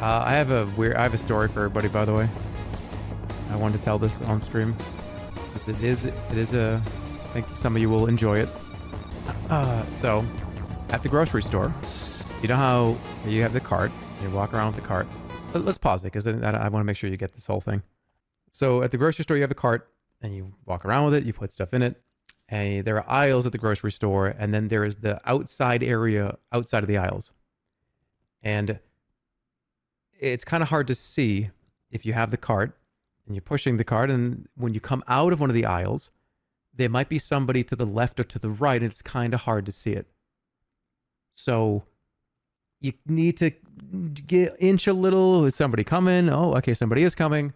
I have a story for everybody, by the way. I wanted to tell this on stream. It is I think some of you will enjoy it. So, at the grocery store, you know how you have the cart, you walk around with the cart. Let's pause it, because I want to make sure you get this whole thing. So, at the grocery store, you have a cart, and you walk around with it, you put stuff in it, and there are aisles at the grocery store, and then there is the outside area outside of the aisles. And it's kind of hard to see if you have the cart, and you're pushing the cart, and when you come out of one of the aisles, there might be somebody to the left or to the right, and it's kind of hard to see it. So you need to inch a little. Is somebody coming? Oh, okay, somebody is coming.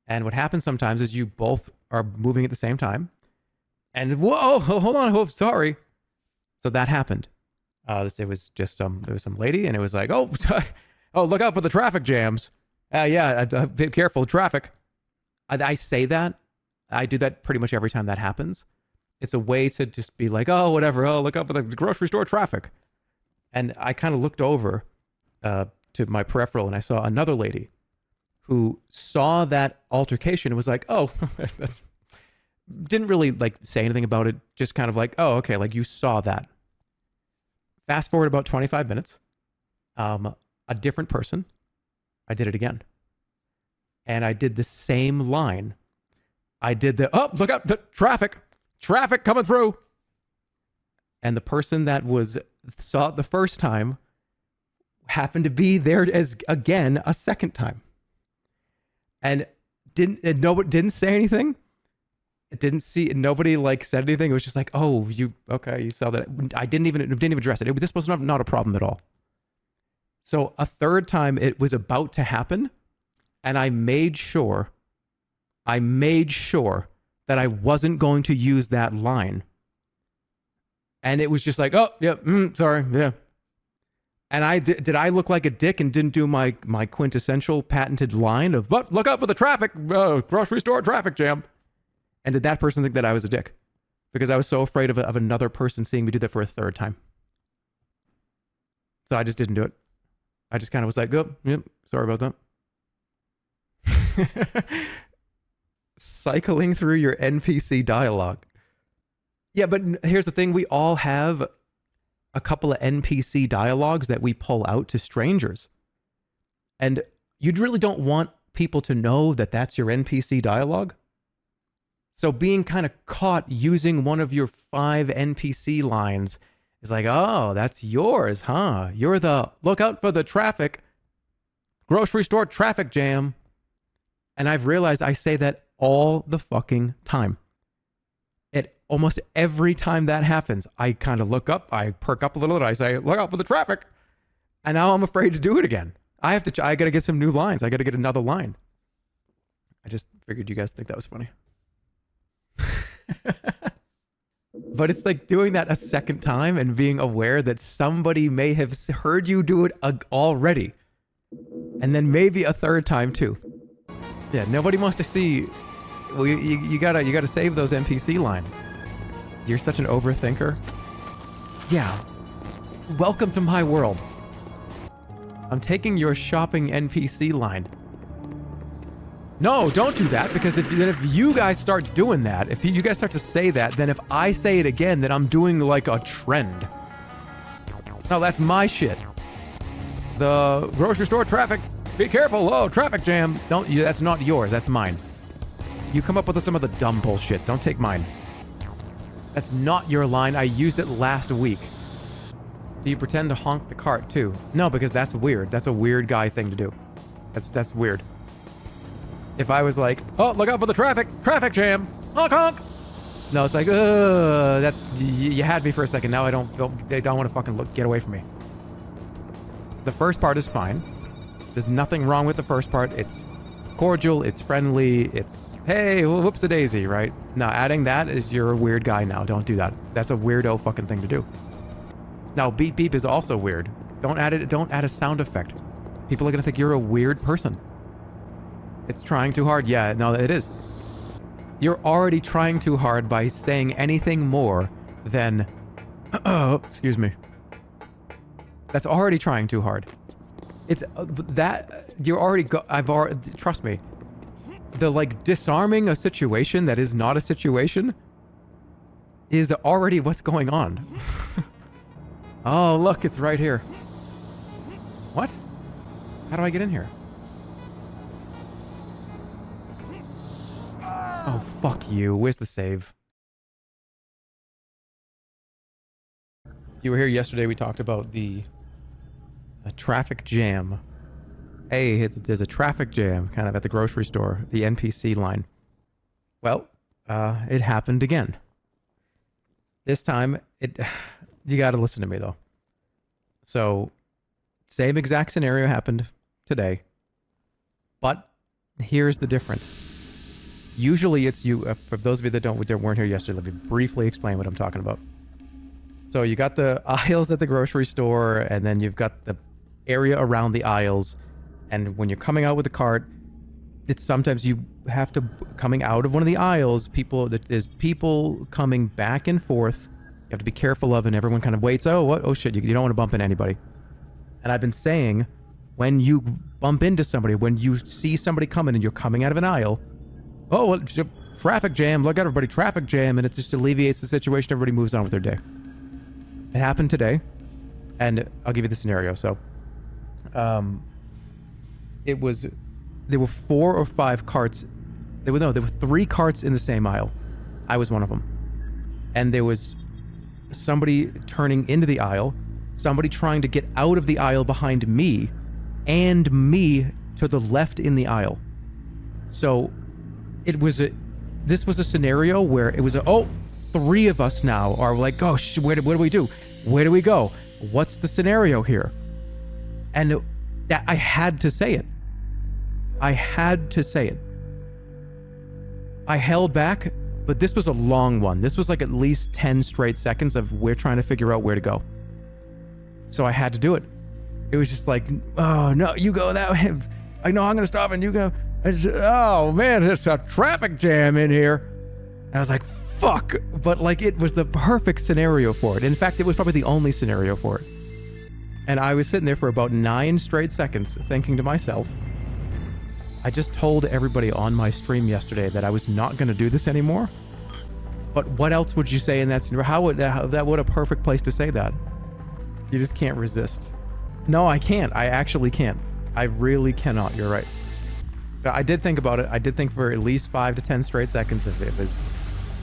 And what happens sometimes is you both are moving at the same time. And whoa, hold on, oh, sorry. So that happened. It was just there was some lady, and it was like, oh, oh, look out for the traffic jams. Yeah, be careful, traffic. I say that. I do that pretty much every time that happens. It's a way to just be like, oh, whatever. Oh, look out for the grocery store traffic. And I kind of looked over to my peripheral, and I saw another lady who saw that altercation and was like, oh, that's, didn't really like say anything about it. Just kind of like, oh, okay, like you saw that. Fast forward about 25 minutes. A different person. I did it again. And I did the same line. I did the, oh, look out, the traffic coming through. And the person that saw it the first time happened to be there as again a second time. And didn't say anything. It didn't see, nobody like said anything. It was just like, oh, you saw that. I didn't even address it. This was not a problem at all. So a third time it was about to happen, and I made sure that I wasn't going to use that line. And it was just like, oh, yeah, sorry, yeah. And did I look like a dick and didn't do my quintessential patented line of, look out for the traffic, grocery store traffic jam? And did that person think that I was a dick? Because I was so afraid of another person seeing me do that for a third time. So I just didn't do it. I just kind of was like, oh, yep, sorry about that. Cycling through your NPC dialogue. Yeah, but here's the thing. We all have a couple of NPC dialogues that we pull out to strangers. And you really don't want people to know that that's your NPC dialogue. So being kind of caught using one of your 5 NPC lines is like, oh, that's yours, huh? You're the look out for the traffic, grocery store traffic jam. And I've realized I say that all the fucking time. Almost every time that happens, I kind of look up, I perk up a little, and I say, look out for the traffic. And now I'm afraid to do it again. I got to get some new lines. I got to get another line. I just figured you guys think that was funny. But it's like doing that a second time and being aware that somebody may have heard you do it already. And then maybe a third time too. Yeah, nobody wants to see. Well, you gotta save those NPC lines. You're such an overthinker. Yeah. Welcome to my world. I'm taking your shopping NPC line. No, don't do that, because if you guys start doing that, if you guys start to say that, then if I say it again, then I'm doing like a trend. No, that's my shit. The grocery store traffic. Be careful. Oh, traffic jam. That's not yours. That's mine. You come up with some of the dumb bullshit. Don't take mine. That's not your line. I used it last week. Do you pretend to honk the cart too? No, because that's weird. That's a weird guy thing to do. That's weird. If I was like, oh, look out for the traffic jam, honk honk. No, it's like, you had me for a second. Now they don't want to fucking get away from me. The first part is fine. There's nothing wrong with the first part. It's cordial, it's friendly, it's, hey, whoops-a-daisy, right? Now, adding that is you're a weird guy now. Don't do that. That's a weirdo fucking thing to do. Now, beep beep is also weird. Don't add a sound effect. People are gonna think you're a weird person. It's trying too hard. Yeah, no, it is. You're already trying too hard by saying anything more than, excuse me. That's already trying too hard. It's that you're already I've already, trust me. The like disarming a situation that is not a situation is already what's going on. Oh, look, it's right here. What? How do I get in here? Oh, fuck you. Where's the save? You were here yesterday, we talked about the traffic jam. Hey, there's a traffic jam kind of at the grocery store, the NPC line. Well, it happened again. This time, you gotta listen to me though. So, same exact scenario happened today, but here's the difference. Usually it's you, for those of you that weren't here yesterday, let me briefly explain what I'm talking about. So you got the aisles at the grocery store, and then you've got the area around the aisles, and when you're coming out with the cart, it's sometimes you have to, coming out of one of the aisles, there's people coming back and forth, you have to be careful of, and everyone kind of waits, oh, what? Oh shit, you don't want to bump into anybody. And I've been saying, when you bump into somebody, when you see somebody coming and you're coming out of an aisle, oh, well, traffic jam, look at everybody, traffic jam, and it just alleviates the situation, everybody moves on with their day. It happened today, and I'll give you the scenario. So, there were 4 or 5 carts. There were 3 carts in the same aisle. I was one of them. And there was somebody turning into the aisle, somebody trying to get out of the aisle behind me, and me to the left in the aisle. So, this was a scenario where it was 3 of us now are like, oh, what do we do? Where do we go? What's the scenario here? And that I had to say it. I had to say it. I held back, but this was a long one. This was like at least 10 straight seconds of we're trying to figure out where to go. So I had to do it. It was just like, oh, no, you go that way. I know I'm going to stop and you go. Oh, man, there's a traffic jam in here. And I was like, fuck. But like, it was the perfect scenario for it. In fact, it was probably the only scenario for it. And I was sitting there for about 9 straight seconds thinking to myself, I just told everybody on my stream yesterday that I was not going to do this anymore. But what else would you say in that scenario? That would a perfect place to say that. You just can't resist. No, I can't. I actually can't. I really cannot. You're right. But I did think about it. I did think for at least 5 to 10 straight seconds if it was,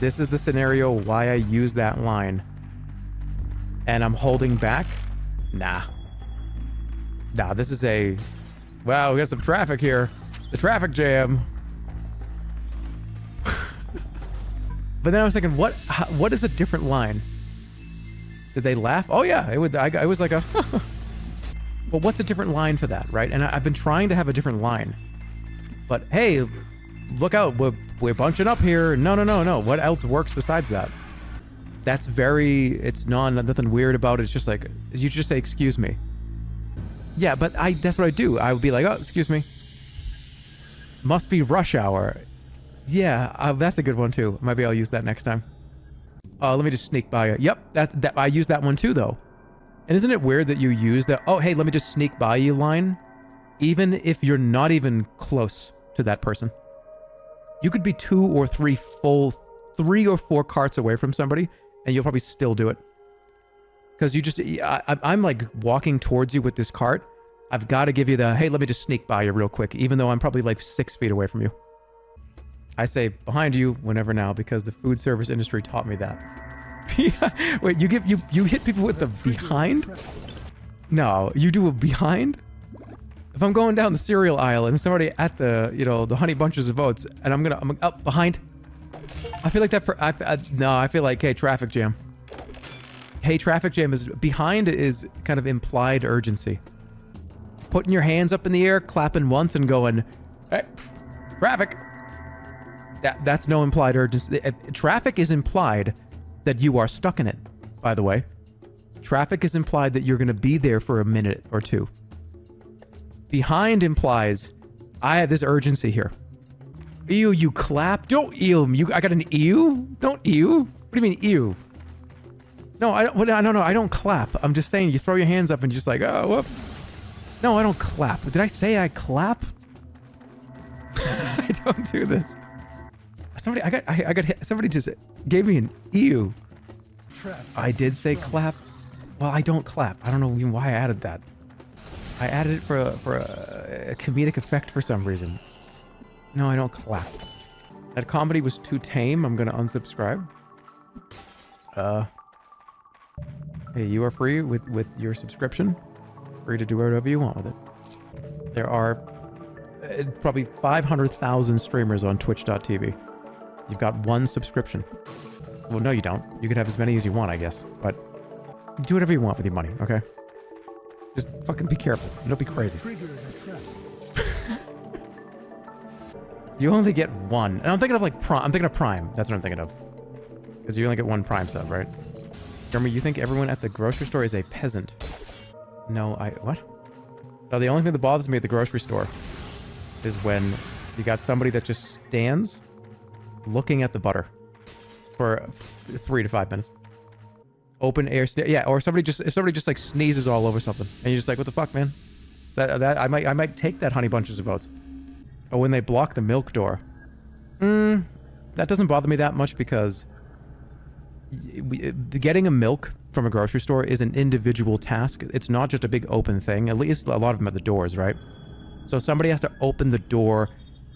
this is the scenario why I use that line. And I'm holding back. Nah, this is wow, we got some traffic here. The traffic jam. But then I was thinking, what is a different line? Did they laugh? Oh yeah, it was like a, but what's a different line for that, right? And I've been trying to have a different line. But hey, look out, we're bunching up here. No. What else works besides that? That's it's nothing weird about it. It's just like, you just say, excuse me. Yeah, but that's what I do. I would be like, oh, excuse me. Must be rush hour. Yeah, that's a good one too. Maybe I'll use that next time. Let me just sneak by you. Yep, that I use that one too though. And isn't it weird that you use the, oh, hey, let me just sneak by you line, even if you're not even close to that person? You could be 2 or 3 3 or 4 carts away from somebody, and you'll probably still do it. Because I'm like walking towards you with this cart. I've got to give you the, hey, let me just sneak by you real quick, even though I'm probably like 6 feet away from you. I say behind you whenever now because the food service industry taught me that. Wait, you hit people with the behind? No, you do a behind? If I'm going down the cereal aisle and somebody at the, the Honey Bunches of Oats, and I'm up behind. I feel like I feel like, hey, traffic jam. Hey, traffic jam is behind is kind of implied urgency. Putting your hands up in the air, clapping once and going, hey, traffic. That's no implied urgency. Traffic is implied that you are stuck in it, by the way. Traffic is implied that you're going to be there for a minute or 2. Behind implies, I have this urgency here. Ew, you clap? Don't ew. I got an ew? Don't ew. What do you mean ew? No, I don't clap. I'm just saying you throw your hands up and you're just like, oh, whoops. No, I don't clap. Did I say I clap? I don't do this. Somebody, I got hit. Somebody just gave me an ew. I did say clap. Well, I don't clap. I don't know even why I added that. I added it for a comedic effect for some reason. No, I don't clap. That comedy was too tame. I'm gonna unsubscribe. Hey, you are free with your subscription. Free to do whatever you want with it. There are probably 500,000 streamers on twitch.tv. You've got one subscription. Well, no, you don't. You could have as many as you want, I guess. But do whatever you want with your money, okay? Just fucking be careful. Don't be crazy. You only get one. And I'm thinking of like Prime. I'm thinking of Prime. That's what I'm thinking of. Because you only get one Prime sub, right? Jeremy, you think everyone at the grocery store is a peasant? No, what? So the only thing that bothers me at the grocery store is when you got somebody that just stands looking at the butter for 3 to 5 minutes. Open air, yeah, or if somebody just like sneezes all over something, and you're just like, what the fuck, man? That I might take that honey bunches of oats. Oh, when they block the milk door, that doesn't bother me that much because getting a milk from a grocery store is an individual task. It's not just a big open thing. At least a lot of them at the doors, right? So somebody has to open the door,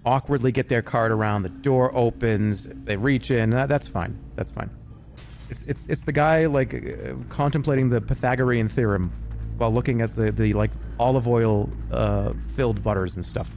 awkwardly get their cart around, the door opens, they reach in. That's fine. That's fine. It's the guy like contemplating the Pythagorean theorem while looking at the like olive oil filled butters and stuff.